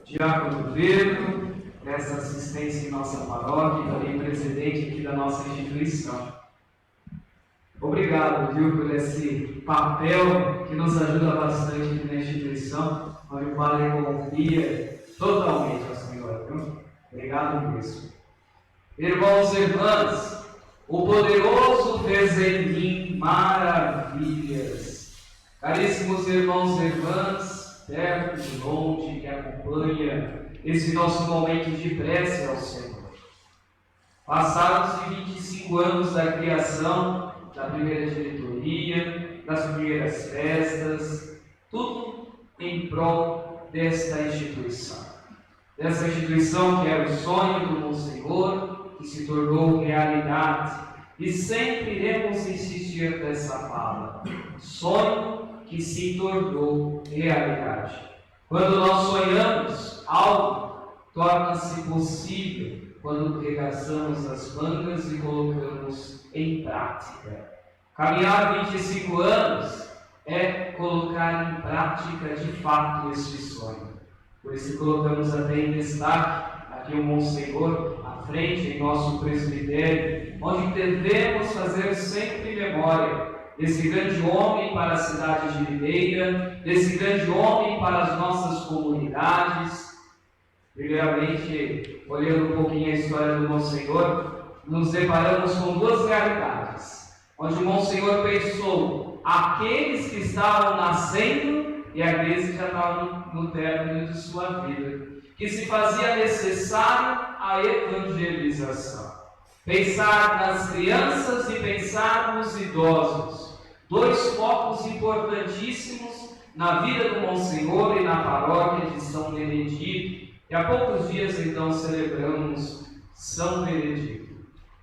Diácono Pedro, presta assistência em nossa paróquia e também presidente aqui da nossa instituição. Obrigado, viu, por esse papel que nos ajuda bastante aqui na instituição, onde o Padre confia totalmente ao Senhor, viu? Obrigado mesmo. Irmãos e irmãs, o poderoso fez em mim maravilhas. Caríssimos irmãos e irmãs, perto e longe, que acompanha esse nosso momento de prece ao Senhor. Passados-se 25 anos da criação, da primeira diretoria, das primeiras festas, tudo em prol desta instituição. Dessa instituição que era o sonho do Monsenhor, que se tornou realidade. E sempre iremos insistir nessa palavra. Sonho que se tornou realidade. Quando nós sonhamos, algo torna-se possível quando regaçamos as mangas e colocamos em prática. Caminhar 25 anos é colocar em prática de fato este sonho. Por isso colocamos até em destaque aqui o Monsenhor à frente em nosso presbitério, onde devemos fazer sempre memória desse grande homem para a cidade de Videira, desse grande homem para as nossas comunidades. Primeiramente, olhando um pouquinho a história do Monsenhor, nos deparamos com duas realidades, onde o Monsenhor pensou aqueles que estavam nascendo e aqueles que já estavam no término de sua vida, que se fazia necessário a evangelização. Pensar nas crianças e pensar nos idosos, dois focos importantíssimos na vida do Monsenhor e na paróquia de São Benedito. E há poucos dias, então, celebramos São Benedito.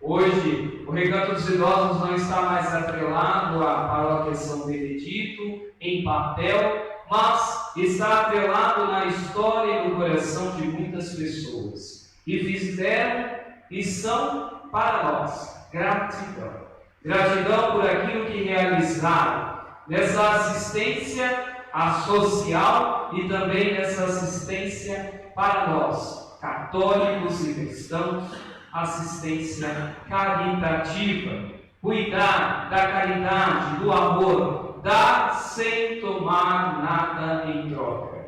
Hoje, o Recanto dos Idosos não está mais atrelado à paróquia São Benedito, em papel, mas está atrelado na história e no coração de muitas pessoas que fizeram e são para nós gratidão. Gratidão por aquilo que realizaram, nessa assistência social e também nessa assistência para nós, católicos e cristãos, assistência caritativa, cuidar da caridade, do amor, dar sem tomar nada em troca.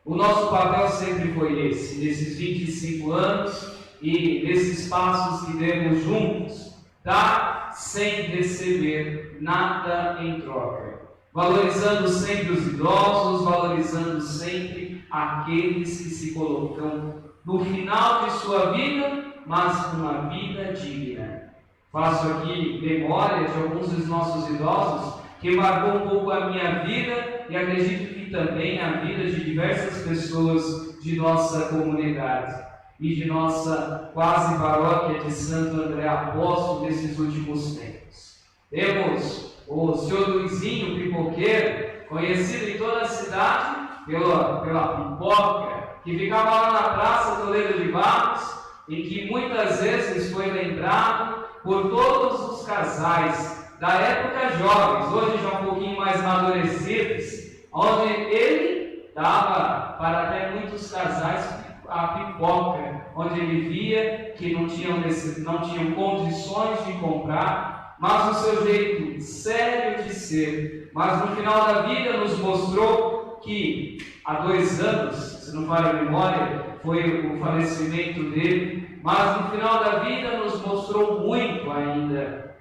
O nosso papel sempre foi esse, nesses 25 anos e nesses passos que demos juntos, dar sem receber nada em troca. Valorizando sempre os idosos, valorizando sempre aqueles que se colocam no final de sua vida, mas com uma vida digna. Faço aqui memória de alguns dos nossos idosos que marcou um pouco a minha vida e acredito que também a vida de diversas pessoas de nossa comunidade e de nossa quase paróquia de Santo André Apóstolo nesses últimos tempos. Temos o senhor Luizinho Pipoqueiro, conhecido em toda a cidade pela pipoca, que ficava lá na Praça Toledo de Barros e que muitas vezes foi lembrado por todos os casais da época jovens, hoje já um pouquinho mais amadurecidos, onde ele dava para até muitos casais a pipoca, onde ele via que não tinham condições de comprar, mas o seu jeito sério de ser. Mas no final da vida nos mostrou que há 2 anos, se não falha a memória, foi o falecimento dele, mas no final da vida nos mostrou muito ainda,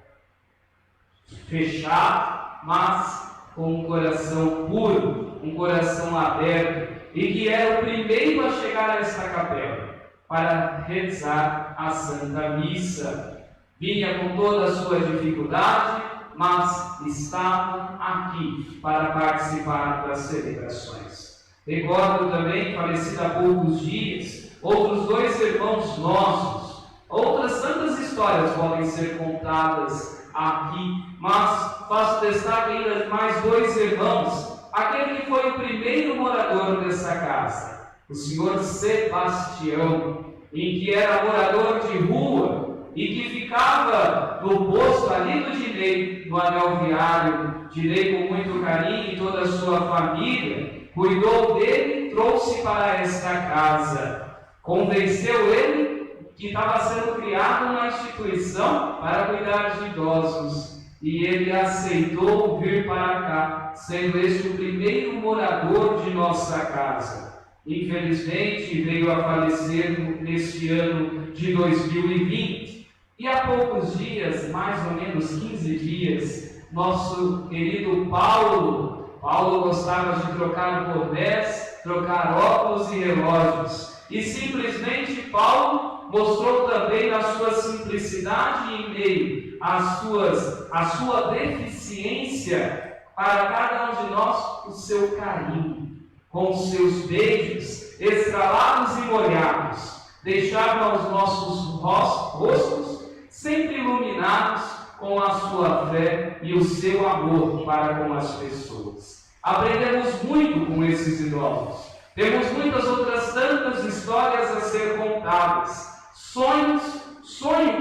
fechado, mas com um coração puro, um coração aberto, e que era o primeiro a chegar a esta capela para rezar a Santa Missa. Vinha com toda a sua dificuldade, mas estava aqui para participar das celebrações. Recordo também, falecido há poucos dias, outros 2 irmãos nossos. Outras tantas histórias podem ser contadas aqui, mas faço destaque ainda de mais 2 irmãos. Aquele que foi o primeiro morador dessa casa, o senhor Sebastião, em que era morador de rua e que ficava no posto ali do Dinei, no anel viário. Dinei, com muito carinho, e toda a sua família cuidou dele trouxe para esta casa. Convenceu ele que estava sendo criada uma instituição para cuidar de idosos. E ele aceitou vir para cá, sendo este o primeiro morador de nossa casa. Infelizmente, veio a falecer neste ano de 2020. E há poucos dias, mais ou menos 15 dias, nosso querido Paulo gostava de trocar bordés, trocar óculos e relógios. E simplesmente Paulo mostrou também a sua simplicidade em meio à sua deficiência, para cada um de nós o seu carinho, com os seus beijos estralados e molhados, deixavam os nossos rostos sempre iluminados com a sua fé e o seu amor para com as pessoas. Aprendemos muito com esses idosos. Temos muitas outras tantas histórias a ser contadas. Sonho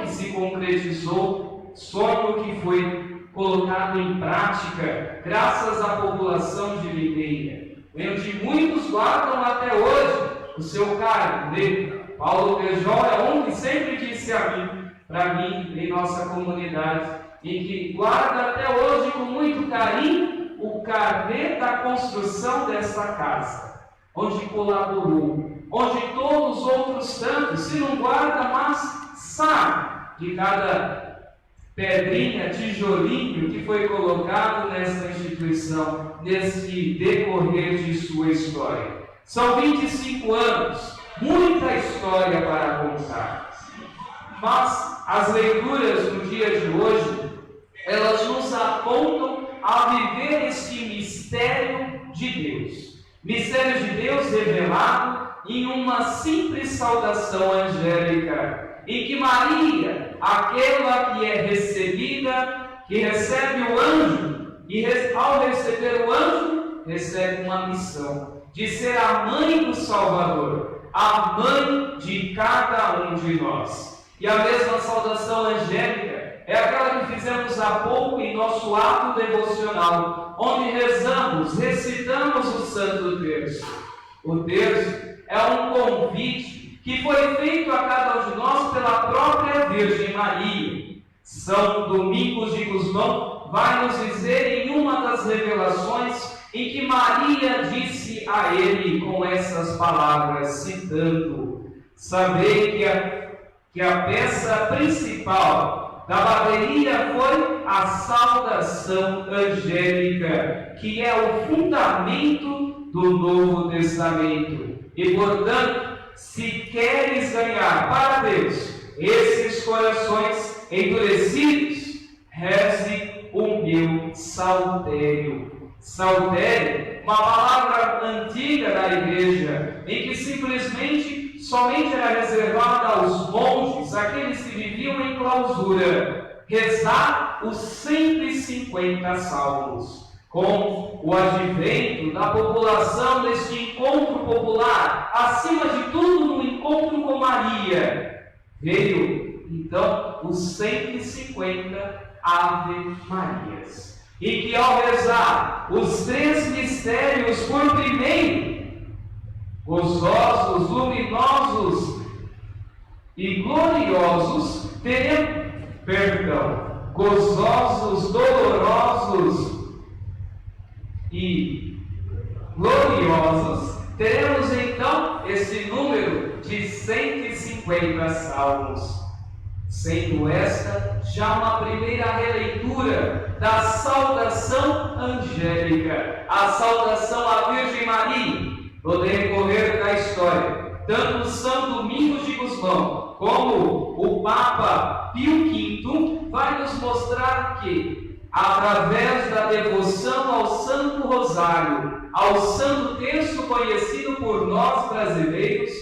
que se concretizou, sonho que foi colocado em prática graças à população de Videira, onde muitos guardam até hoje o seu carinho. Paulo Pejol é um que sempre disse para mim, em nossa comunidade, e que guarda até hoje com muito carinho o carnê da construção desta casa, onde colaborou, onde todos os outros tantos, se não guarda, mas sabe de cada pedrinha, tijolinho que foi colocado nessa instituição, nesse decorrer de sua história. São 25 anos, muita história para contar. Mas as leituras no dia de hoje, elas nos apontam a viver este mistério de Deus. Mistério de Deus revelado em uma simples saudação angélica, em que Maria, aquela que é recebida, que recebe o anjo, e ao receber o anjo, recebe uma missão de ser a mãe do Salvador, a mãe de cada um de nós. E a mesma saudação angélica é aquela que fizemos há pouco em nosso ato devocional, onde recitamos o Santo Terço. O terço é um convite que foi feito a cada um de nós pela própria Virgem Maria. São Domingos de Gusmão vai nos dizer em uma das revelações em que Maria disse a ele com essas palavras, citando: sabei que a peça principal da bateria foi a saudação angélica, que é o fundamento do Novo Testamento. E, portanto, se queres ganhar para Deus esses corações endurecidos, reze o meu saltério. Saltério, uma palavra antiga da igreja, em que somente era reservada aos monges, aqueles que viviam em clausura, rezar os 150 salmos. Com o advento da população deste encontro popular, acima de tudo no encontro com Maria, veio então os 150 Ave Marias. E que ao rezar os 3 mistérios por primeiro, gozosos, luminosos e gloriosos, gozosos, dolorosos e gloriosos, teremos então esse número de 150 salmos, sendo esta já uma primeira releitura da saudação angélica, a saudação à Virgem Maria. No decorrer da história, tanto São Domingos de Gusmão como o Papa Pio V vai nos mostrar que, através da devoção ao Santo Rosário, ao Santo Terço conhecido por nós brasileiros,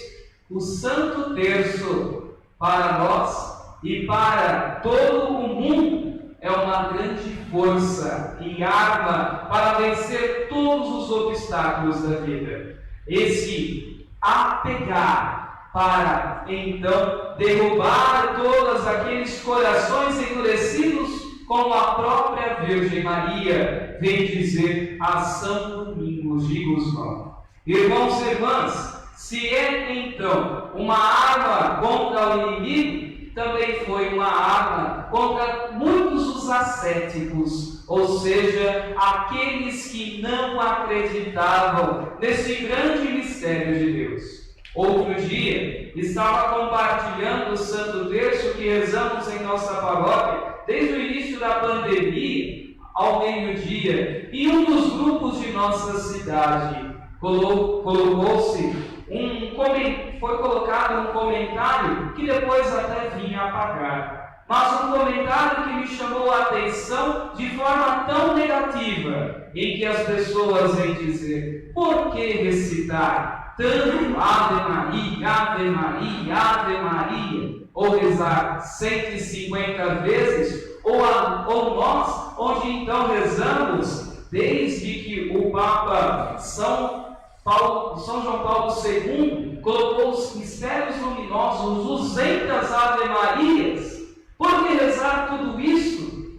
o Santo Terço para nós e para todo o mundo é uma grande força e arma para vencer todos os obstáculos da vida. Esse apegar para, então, derrubar todos aqueles corações endurecidos, como a própria Virgem Maria vem dizer a São Domingos de Gusmão. Irmãos e irmãs, se é então uma arma contra o inimigo, também foi uma arma contra muitos dos ascéticos, ou seja, aqueles que não acreditavam nesse grande mistério de Deus. Outro dia, estava compartilhando o Santo Terço que rezamos em nossa paróquia, desde o início da pandemia, ao meio-dia, e um dos grupos de nossa cidade foi colocado um comentário que depois até vinha apagar, mas um comentário que me chamou a atenção de forma tão negativa, em que as pessoas vêm dizer: por que recitar tanto Ave Maria, Ave Maria, Ave Maria, ou rezar 150 vezes, ou nós, onde então rezamos desde que o Papa São João Paulo II colocou os mistérios luminosos, 200 Ave Marias. Por que rezar tudo isso?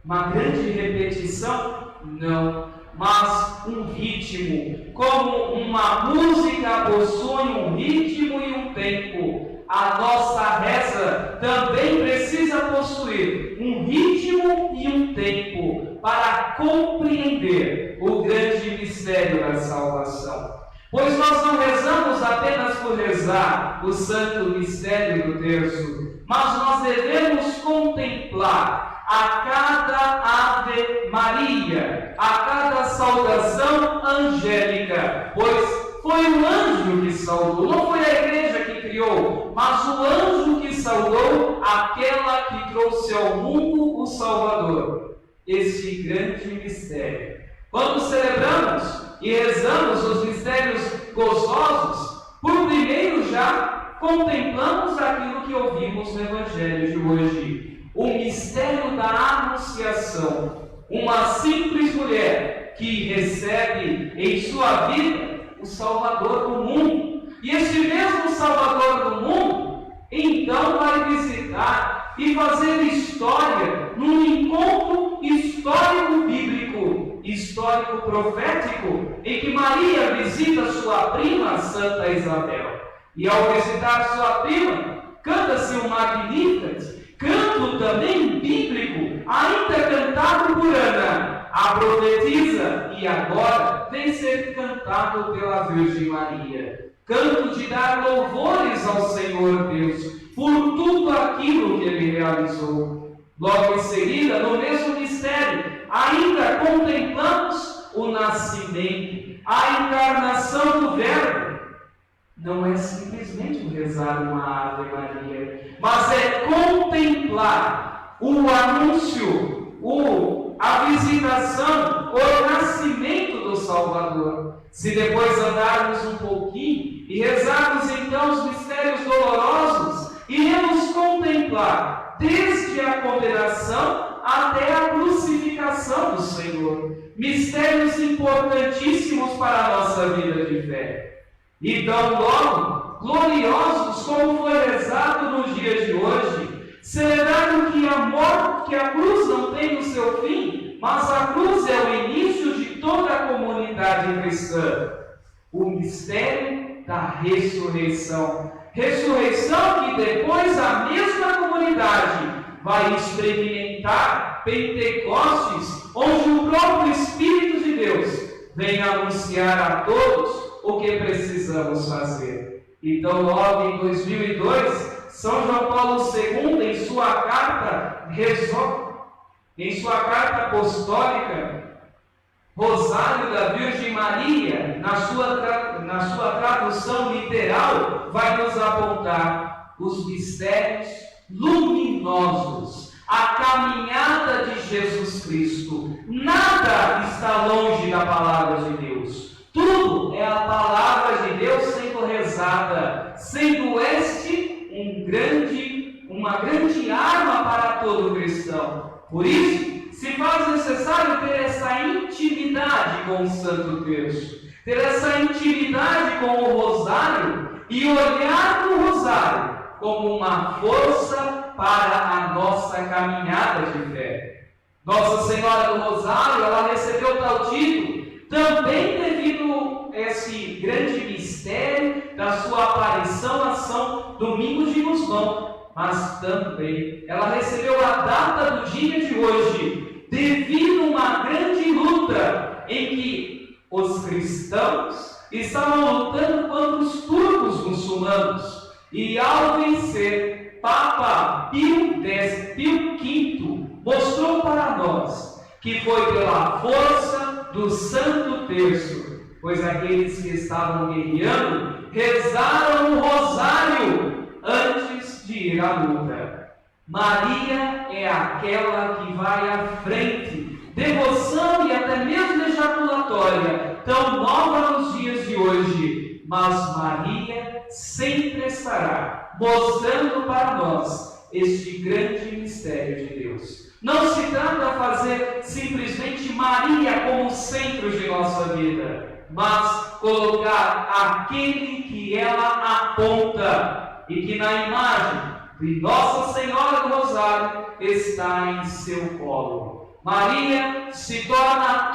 Uma grande repetição? Não, mas um ritmo. Como uma música possui um ritmo e um tempo, a nossa reza também precisa possuir um ritmo e um tempo para compreender o grande mistério da salvação. Pois nós não rezamos apenas por rezar o santo mistério do terço, mas nós devemos contemplar a cada Ave Maria, a cada saudação angélica, pois foi o anjo que saudou, não foi a igreja que criou, mas o anjo que saudou aquela que trouxe ao mundo o Salvador. Este grande mistério. Quando celebramos e rezamos os mistérios gozosos, por primeiro já contemplamos aquilo que ouvimos no Evangelho de hoje, o mistério da Anunciação, uma simples mulher que recebe em sua vida o Salvador do mundo, e este mesmo Salvador do mundo então vai visitar e fazer história num encontro histórico bíblico, histórico profético, em que Maria visita sua prima Santa Isabel, e ao visitar sua prima, canta-se um Magnificat, canto também bíblico, ainda cantado por Ana, a profetisa, e agora vem ser cantado pela Virgem Maria. Canto de dar louvores ao Senhor Deus por tudo aquilo que Ele realizou. Logo em seguida, no mesmo mistério, ainda contemplamos o nascimento, a encarnação do Verbo. Não é simplesmente rezar uma Ave Maria, mas é contemplar o anúncio, a visitação, o nascimento do Salvador. Se depois andarmos um pouquinho e rezarmos então os mistérios dolorosos, iremos contemplar desde a condenação até a crucificação do Senhor. Mistérios importantíssimos para a nossa vida de fé. E tão logo, gloriosos como foi rezado no dia de hoje, celebrando que a cruz não tem o seu fim, mas a cruz é o início de toda a comunidade cristã. O mistério da ressurreição. Ressurreição que depois a mesma comunidade vai experimentar Pentecostes, onde o próprio Espírito de Deus vem anunciar a todos o que precisamos fazer. Então, logo em 2002, São João Paulo II, em sua carta apostólica, Rosário da Virgem Maria, na sua tradução literal, vai nos apontar os mistérios luminosos, a caminhada de Jesus Cristo. Nada está longe da palavra de Deus. Tudo é a palavra de Deus sendo rezada, sendo uma grande arma para todo cristão. Por isso, se faz necessário ter essa intimidade com o Santo Terço, ter essa intimidade com o Rosário e olhar para o Rosário como uma força para a nossa caminhada de fé. Nossa Senhora do Rosário, ela recebeu tal título também devido esse grande mistério da sua aparição a São Domingos de Gusmão, mas também ela recebeu a data do dia de hoje devido a uma grande luta em que os cristãos estavam lutando contra os turcos muçulmanos, e ao vencer, Papa Pio V mostrou para nós que foi pela força do Santo Terço, pois aqueles que estavam guerreando rezaram o rosário antes de ir à luta. Maria é aquela que vai à frente, devoção e até mesmo ejaculatória, tão nova nos dias de hoje, mas Maria sempre estará mostrando para nós este grande mistério de Deus. Não se trata de fazer simplesmente Maria como centro de nossa vida, mas colocar aquele que ela aponta e que na imagem de Nossa Senhora do Rosário está em seu colo. Maria se torna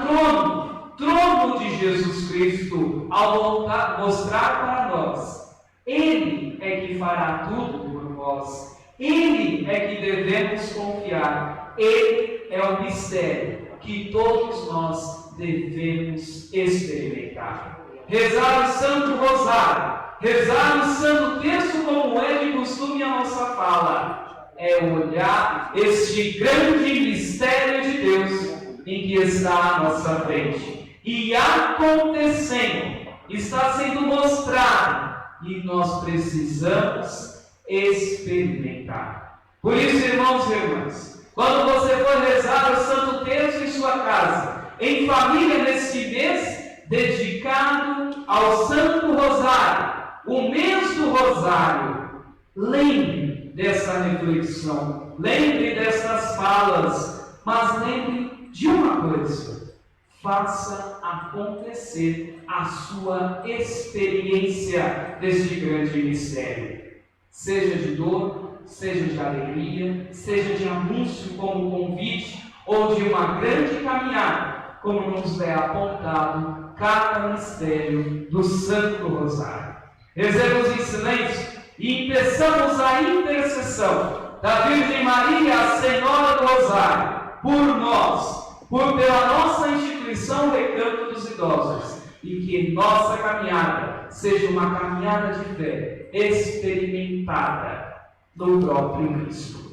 trono de Jesus Cristo, ao mostrar para nós: Ele é que fará tudo por nós, Ele é que devemos confiar, Ele é o mistério que todos nós devemos experimentar. Rezar o Santo Rosário, rezar o Santo Terço, como é de costume a nossa fala, é olhar este grande mistério de Deus em que está à nossa frente. E acontecendo, está sendo mostrado, e nós precisamos experimentar. Por isso, irmãos e irmãs, quando você for rezar o Santo Terço em sua casa, em família, neste mês dedicado ao Santo Rosário, o mês do Rosário, lembre dessa reflexão, lembre dessas falas, mas lembre de uma coisa: faça acontecer a sua experiência deste grande mistério, seja de dor, seja de alegria, seja de anúncio como convite, ou de uma grande caminhada, como nos é apontado cada mistério do Santo Rosário. Rezemos em silêncio e peçamos a intercessão da Virgem Maria, a Senhora do Rosário, por nós, pela nossa instituição Recanto dos Idosos, e que nossa caminhada seja uma caminhada de fé experimentada no próprio Cristo.